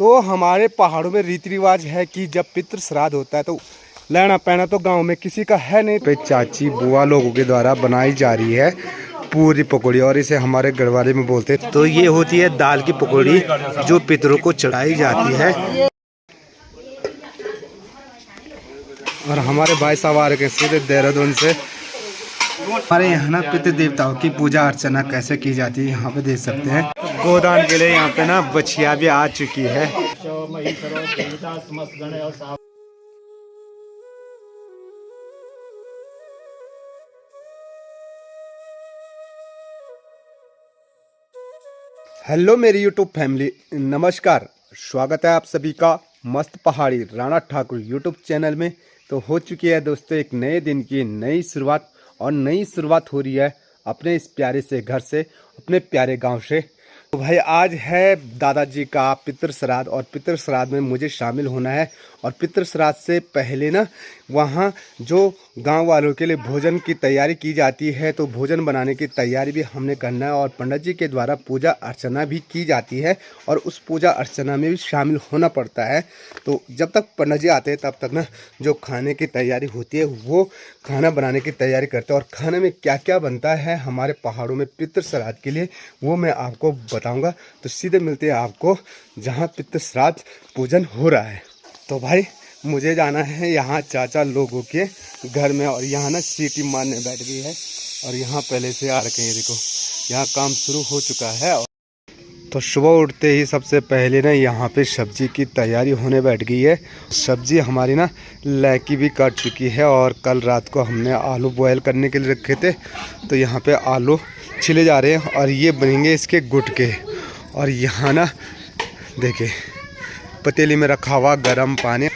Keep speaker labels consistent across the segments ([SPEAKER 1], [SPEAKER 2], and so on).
[SPEAKER 1] तो हमारे पहाड़ों में रीति रिवाज है कि जब पितृ श्राद्ध होता है तो लेना पैना तो गांव में किसी का है नहीं। पे चाची बुआ लोगों के द्वारा बनाई जा रही है पूरी पकौड़ी, और इसे हमारे गढ़वाली में बोलते हैं। तो ये होती है दाल की पकौड़ी जो पितरों को चढ़ाई जाती है। और हमारे भाई साहब आ रहे सीधे देहरादून से। हमारे यहाँ ना पितृ देवताओं की पूजा अर्चना कैसे की जाती है यहाँ पे देख सकते हैं। गोदान के लिए यहाँ पे ना बछिया भी आ चुकी है। हेलो मेरी यूट्यूब फैमिली, नमस्कार। स्वागत है आप सभी का मस्त पहाड़ी राणा ठाकुर यूट्यूब चैनल में। तो हो चुकी है दोस्तों एक नए दिन की नई शुरुआत, और नई शुरुआत हो रही है अपने इस प्यारे से घर से, अपने प्यारे गांव से। तो भाई आज है दादाजी का पितृ श्राद्ध, और पितृ श्राद्ध में मुझे शामिल होना है। और पितृ श्राद्ध से पहले ना वहाँ जो गांव वालों के लिए भोजन की तैयारी की जाती है, तो भोजन बनाने की तैयारी भी हमने करना है। और पंडित जी के द्वारा पूजा अर्चना भी की जाती है, और उस पूजा अर्चना में भी शामिल होना पड़ता है। तो जब तक पंडित जी आते हैं तब तक ना जो खाने की तैयारी होती है वो खाना बनाने की तैयारी करते हैं। और खाने में क्या क्या बनता है हमारे पहाड़ों में पितृ श्राद्ध के लिए वो मैं आपको बताऊंगा। तो सीधे मिलते हैं आपको जहां पितृ श्राद्ध पूजन हो रहा है। तो भाई मुझे जाना है यहाँ चाचा लोगों के घर में, और यहाँ ना सीटी मारने बैठ गई है। और यहाँ पहले से आ रखे हैं, देखो यहाँ काम शुरू हो चुका है। तो सुबह उठते ही सबसे पहले ना यहाँ पे सब्जी की तैयारी होने बैठ गई है। सब्जी हमारी ना लौकी भी कट चुकी है, और कल रात को हमने आलू बॉयल करने के लिए रखे थे। तो यहाँ पे आलू छिले जा रहे हैं, और ये बनेंगे इसके गुटके। और यहाँ ना देखिए पतीली में रखा हुआ गर्म पानी,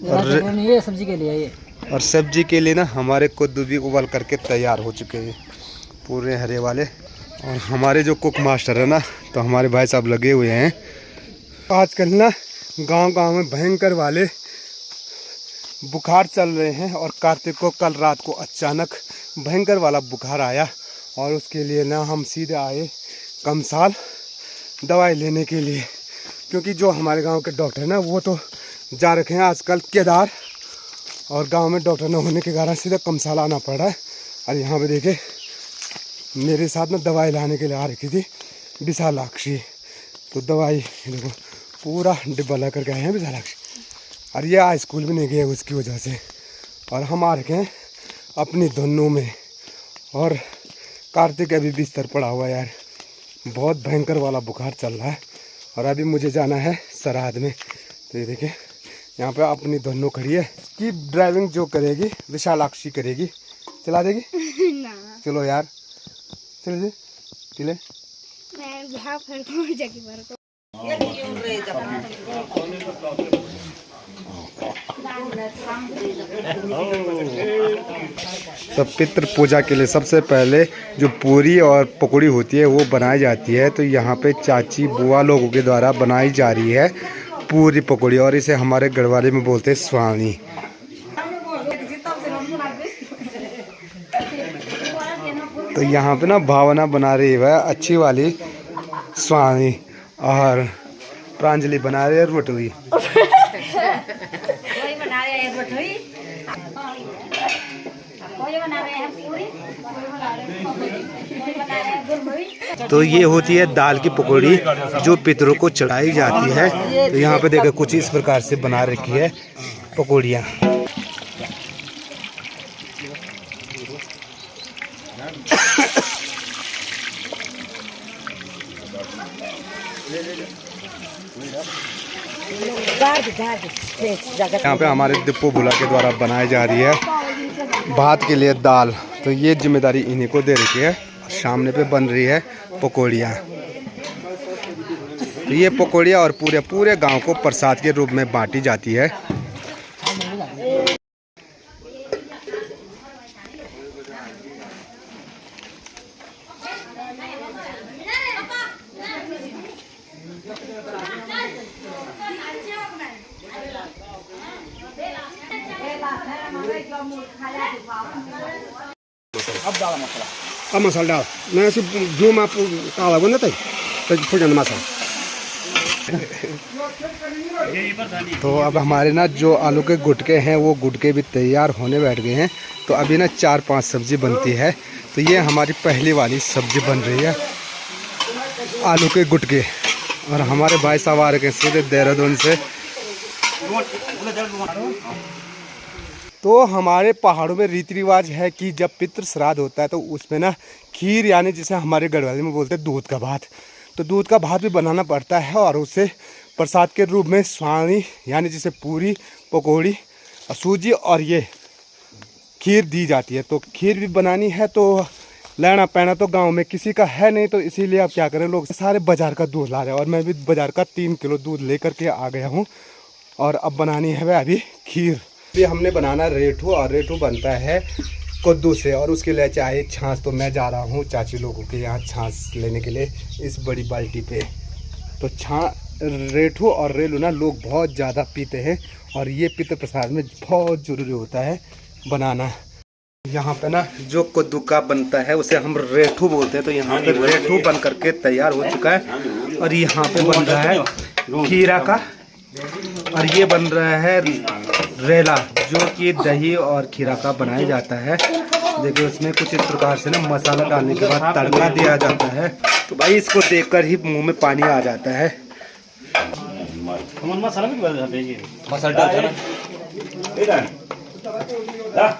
[SPEAKER 1] और
[SPEAKER 2] ये सब्जी के लिए
[SPEAKER 1] और सब्जी के लिए ना हमारे कद्दू भी उबाल करके तैयार हो चुके हैं पूरे हरे वाले। और हमारे जो कुक मास्टर है ना, तो हमारे भाई साहब लगे हुए हैं। आजकल ना गांव-गांव में भयंकर वाले बुखार चल रहे हैं, और कार्तिक को कल रात को अचानक भयंकर वाला बुखार आया, और उसके लिए ना हम सीधे आए कमसाल दवाई लेने के लिए। क्योंकि जो हमारे गांव के डॉक्टर ना वो तो जा रखे हैं आजकल केदार, और गांव में डॉक्टर न होने के कारण सीधा कमसाल आना पड़ रहा है। और यहाँ पे देखे मेरे साथ ना दवाई लाने के लिए आ रखी थी विशालाक्षी। तो दवाई देखो पूरा डिब्बा ला करके आए हैं विशालाक्षी। और ये आज स्कूल भी नहीं गए उसकी वजह से। और हम आ रखे हैं अपनी धुन्नों में, और कार्तिक अभी बिस्तर पड़ा हुआ है यार, बहुत भयंकर वाला बुखार चल रहा है। और अभी मुझे जाना है श्राद्ध में। तो ये देखिए यहाँ पे अपनी दोनों खड़ी है कि ड्राइविंग जो करेगी विशालाक्षी करेगी। चला देगी ना। चलो यार चल चले। तो पितृ पूजा के लिए सबसे पहले जो पूरी और पकौड़ी होती है वो बनाई जाती है। तो यहाँ पे चाची बुआ लोगों के द्वारा बनाई जा रही है पूरी पकौड़ी, और इसे हमारे गढ़वाली में बोलते हैं स्वानी। तो यहाँ पे ना भावना बना रही है अच्छी वाली स्वानी, और प्रांजलि बना रही है रोटवी। तो ये होती है दाल की पकौड़ी जो पितरों को चढ़ाई जाती है। तो यहाँ पे देखो कुछ इस प्रकार से बना रखी है पकौड़ियाँ। यहाँ पे हमारे दिप्पू बुला के द्वारा बनाई जा रही है भात के लिए दाल। तो ये जिम्मेदारी इन्हीं को दे रखी है। सामने पे बन रही है पकौड़ियाँ। तो ये पकौड़ियाँ और पूरे गांव को प्रसाद के रूप में बांटी जाती है।
[SPEAKER 2] अब डाला मसाला,
[SPEAKER 1] अब मसाला डाल। मैं सिर्फ जो आप काला बना था तो फुजन मसाला तो अब हमारे ना जो आलू के गुटके हैं वो गुटके भी तैयार होने बैठ गए हैं। तो अभी ना 4-5 सब्जी बनती है। तो ये हमारी पहली वाली सब्जी बन रही है, आलू के गुटके। और हमारे भाई साहब आ रहे हैं सीधे देहरादून से। तो हमारे पहाड़ों में रीति रिवाज है कि जब पितृ श्राद्ध होता है तो उसमें ना खीर, यानी जिसे हमारे गढ़वाली में बोलते हैं दूध का भात, तो दूध का भात भी बनाना पड़ता है। और उसे प्रसाद के रूप में स्वामी, यानी जिसे पूरी, पकौड़ी, सूजी और ये खीर दी जाती है। तो खीर भी बनानी है। तो लेना पैना तो गांव में किसी का है नहीं, तो इसीलिए अब क्या करें, लोग सारे बाजार का दूध ला रहे हैं। और मैं भी बाजार का 3 किलो दूध लेकर के आ गया हूँ। और अब बनानी है वह अभी खीर। अभी हमने बनाना रेठू, और रेठू बनता है कद्दू से, और उसके लिए चाहिए छाछ। तो मैं जा रहा हूँ चाची लोगों के यहाँ छाछ लेने के लिए इस बड़ी बाल्टी पे। तो रेठू और रेलू ना लोग बहुत ज़्यादा पीते हैं, और ये पितृ प्रसाद में बहुत ज़रूरी होता है बनाना। यहाँ पे ना जो कद्दू का बनता है उसे हम रेठू बोलते हैं। तो यहाँ पे रेठू बन करके तैयार हो चुका है। और यहाँ पे बन रहा है खीरा का, और ये बन रहा है रेला, जो कि दही और खीरा का बनाया जाता है। देखिए उसमें कुछ इस प्रकार से ना मसाला डालने के बाद तड़का दिया जाता है। तो भाई इसको देखकर ही मुंह में पानी आ जाता है।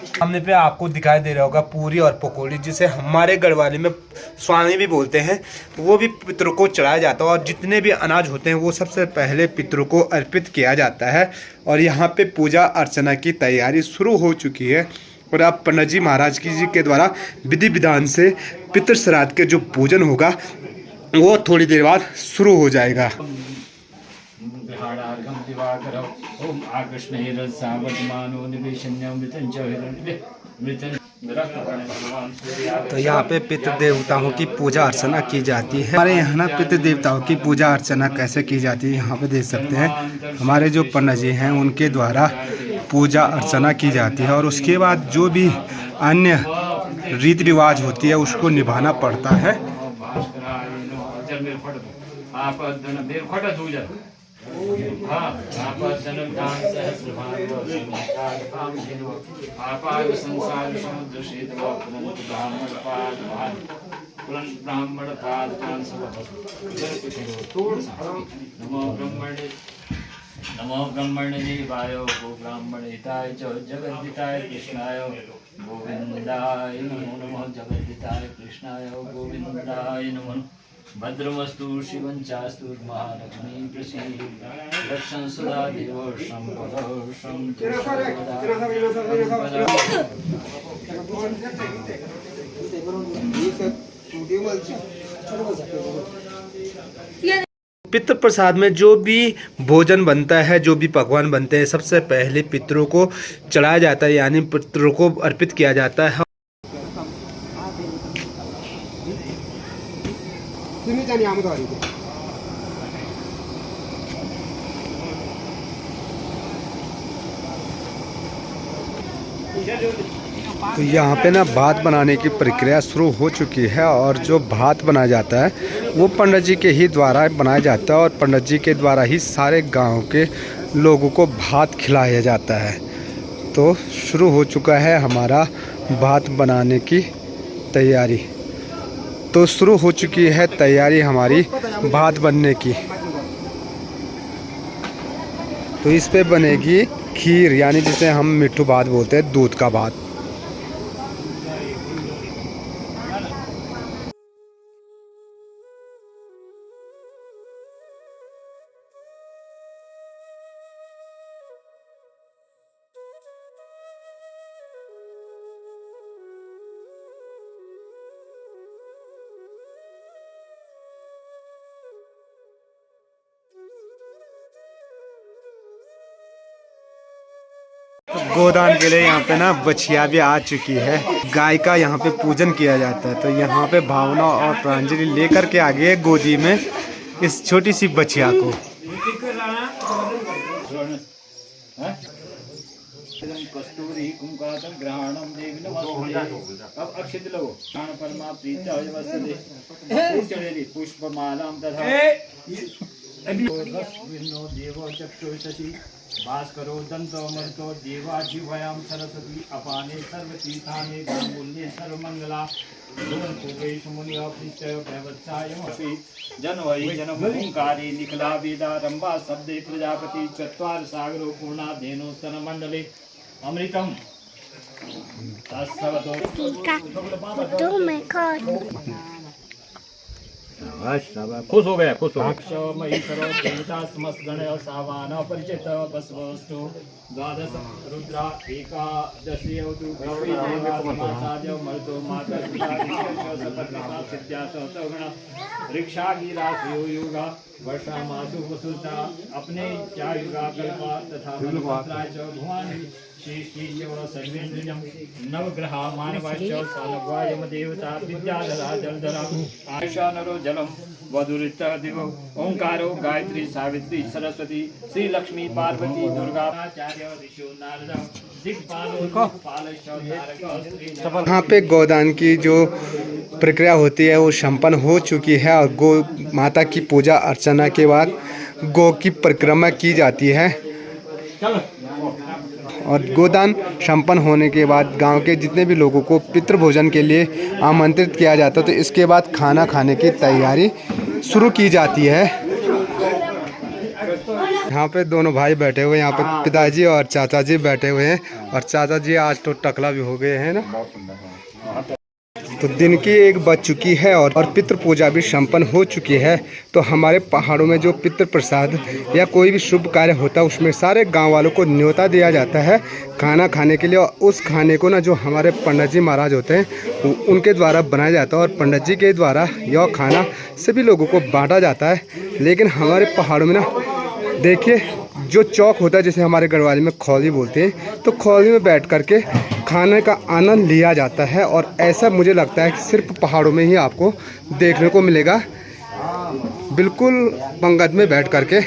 [SPEAKER 1] सामने पे आपको दिखाई दे रहा होगा पूरी और पकौड़ी, जिसे हमारे गढ़वाली में स्वामी भी बोलते हैं। तो वो भी पितरों को चढ़ाया जाता है। और जितने भी अनाज होते हैं वो सबसे पहले पितरों को अर्पित किया जाता है। और यहाँ पे पूजा अर्चना की तैयारी शुरू हो चुकी है। और अब पंडित जी महाराज जी के द्वारा विधि विधान से पितृ श्राद्ध के जो पूजन होगा वो थोड़ी देर बाद शुरू हो जाएगा। तो यहाँ पे पितृ देवताओं की पूजा अर्चना की जाती है। हमारे यहाँ ना पितृ देवताओं की पूजा अर्चना कैसे की जाती है यहाँ पे देख सकते हैं। हमारे जो पंडित जी हैं उनके द्वारा पूजा अर्चना की जाती है। और उसके बाद जो भी अन्य रीति रिवाज होती है उसको निभाना पड़ता है।
[SPEAKER 3] नमो ब्रह्मणे देवाय गो ब्राह्मण हिताय च जगद्दिताय कृष्णाय गोविंदाय नमो नमः। जगद्दिताय कृष्णाय गोविंदाय नमः। भद्रमस्तु शिवं चास्तु महालक्ष्मी प्रसीद रक्षं सदा देव शं
[SPEAKER 1] पितृ प्रसाद में जो भी भोजन बनता है, जो भी पकवान बनते हैं, सबसे पहले पितरों को चढ़ाया जाता है, यानी पितरों को अर्पित किया जाता है। तो यहाँ पे ना भात बनाने की प्रक्रिया शुरू हो चुकी है। और जो भात बनाया जाता है वो पंडित जी के ही द्वारा बनाया जाता है। और पंडित जी के द्वारा ही सारे गांव के लोगों को भात खिलाया जाता है। तो शुरू हो चुका है हमारा भात बनाने की तैयारी। तो शुरू हो चुकी है तैयारी हमारी भात बनने की। तो इस पे बनेगी खीर, यानी जिसे हम मिट्ठू भात बोलते हैं, दूध का भात। गोदान के लिए यहाँ पे ना बछिया भी आ चुकी है। गाय का यहाँ पे पूजन किया जाता है। तो यहाँ पे भावना और प्रांजलि लेकर के आ गए गोदी में इस छोटी सी बछिया को।
[SPEAKER 3] कस्तूरी कुमकातम ग्रहणम देवी नमस्ते। अब अक्षत लो प्राण परमा प्रीत्या वस्तुते चढ़ेली पुष्पमालाम तथा विष्णु देवो चक्षुषसि भास्करो दन्तो मरुतो देवाजिह्वयां सरस्वती अपाने सर्वतीर्थानि गाङ्गुल्ये सर्वमङ्गला भुवनपूर्वेषु मुनियो पृष्ठयो प्रवत्सायमसि जनवै जनमोङ्कारे निखिला वेदारम्भा शब्दे प्रजापति चत्वार सागरो पूर्णाधेनो स्तनमण्डले अमृतम् खुश हो गया खुश हो देवता समस्त गण सावान परिचित बसवस्तु द्वादश रुद्रा एकादशी मर्दो माता रिक्षा गिरा युगा वर्षा मासु वसुता अपने चायुगा कल्पा तथा भुवानी नवग्रह मानवाश्च सानवायम देवता विद्याधरा जलधरा आयुषा नरो जलम वधुरित दिव ओंकारो गायत्री सावित्री सरस्वती श्री लक्ष्मी पार्वती दुर्गा आचार्य ऋषि नारद
[SPEAKER 1] यहाँ पे गोदान की जो प्रक्रिया होती है वो संपन्न हो चुकी है और गौ माता की पूजा अर्चना के बाद गौ की परिक्रमा की जाती है और गोदान संपन्न होने के बाद गांव के जितने भी लोगों को पितृ भोजन के लिए आमंत्रित किया जाता है। तो इसके बाद खाना खाने की तैयारी शुरू की जाती है। यहाँ पे दोनों भाई बैठे हुए हैं, यहाँ पे पिताजी और चाचा जी बैठे हुए हैं और चाचा जी आज तो टकला भी हो गए हैं ना। तो दिन की 1 बज चुकी है और पितृ पूजा भी संपन्न हो चुकी है। तो हमारे पहाड़ों में जो पितृ प्रसाद या कोई भी शुभ कार्य होता है उसमें सारे गांव वालों को न्योता दिया जाता है खाना खाने के लिए। और उस खाने को ना जो हमारे पंडित जी महाराज होते हैं उनके द्वारा बनाया जाता है और पंडित जी के द्वारा यह खाना सभी लोगों को बांटा जाता है। लेकिन हमारे पहाड़ों में ना देखिए जो चौक होता है, जैसे हमारे गढ़वाली में खौली बोलते हैं, तो खौली में बैठ करके खाने का आनंद लिया जाता है। और ऐसा मुझे लगता है कि सिर्फ पहाड़ों में ही आपको देखने को मिलेगा, बिल्कुल पंगत में बैठ करके।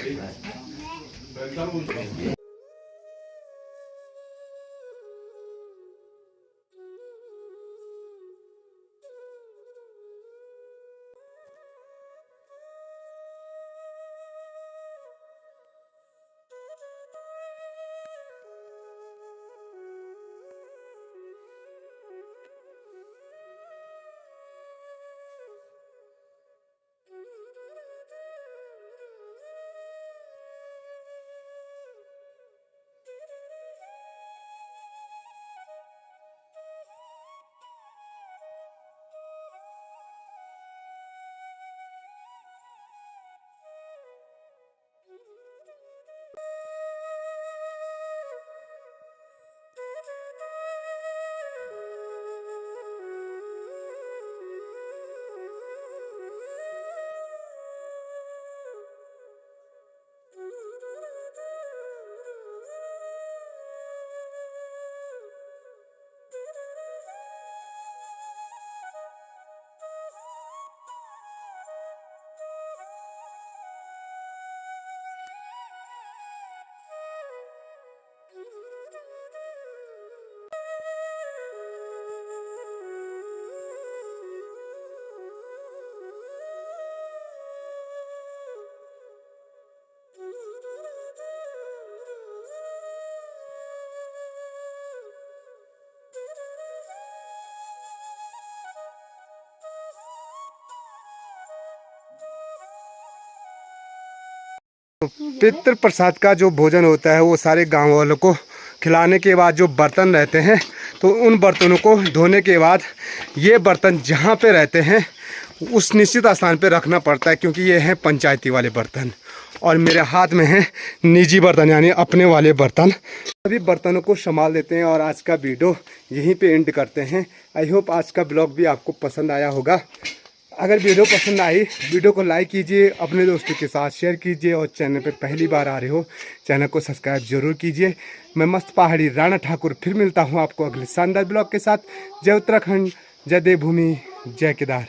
[SPEAKER 1] पितृ प्रसाद का जो भोजन होता है वो सारे गांव वालों को खिलाने के बाद जो बर्तन रहते हैं तो उन बर्तनों को धोने के बाद ये बर्तन जहाँ पे रहते हैं उस निश्चित स्थान पे रखना पड़ता है, क्योंकि ये हैं पंचायती वाले बर्तन और मेरे हाथ में है निजी बर्तन यानी अपने वाले बर्तन। सभी बर्तनों को संभाल देते हैं और आज का वीडियो यहीं पे एंड करते हैं। आई होप आज का ब्लॉग भी आपको पसंद आया होगा। अगर वीडियो पसंद आई वीडियो को लाइक कीजिए, अपने दोस्तों के साथ शेयर कीजिए और चैनल पे पहली बार आ रहे हो चैनल को सब्सक्राइब जरूर कीजिए। मैं मस्त पहाड़ी राणा ठाकुर फिर मिलता हूँ आपको अगले शानदार ब्लॉग के साथ। जय उत्तराखंड, जय देवभूमि, जय केदार।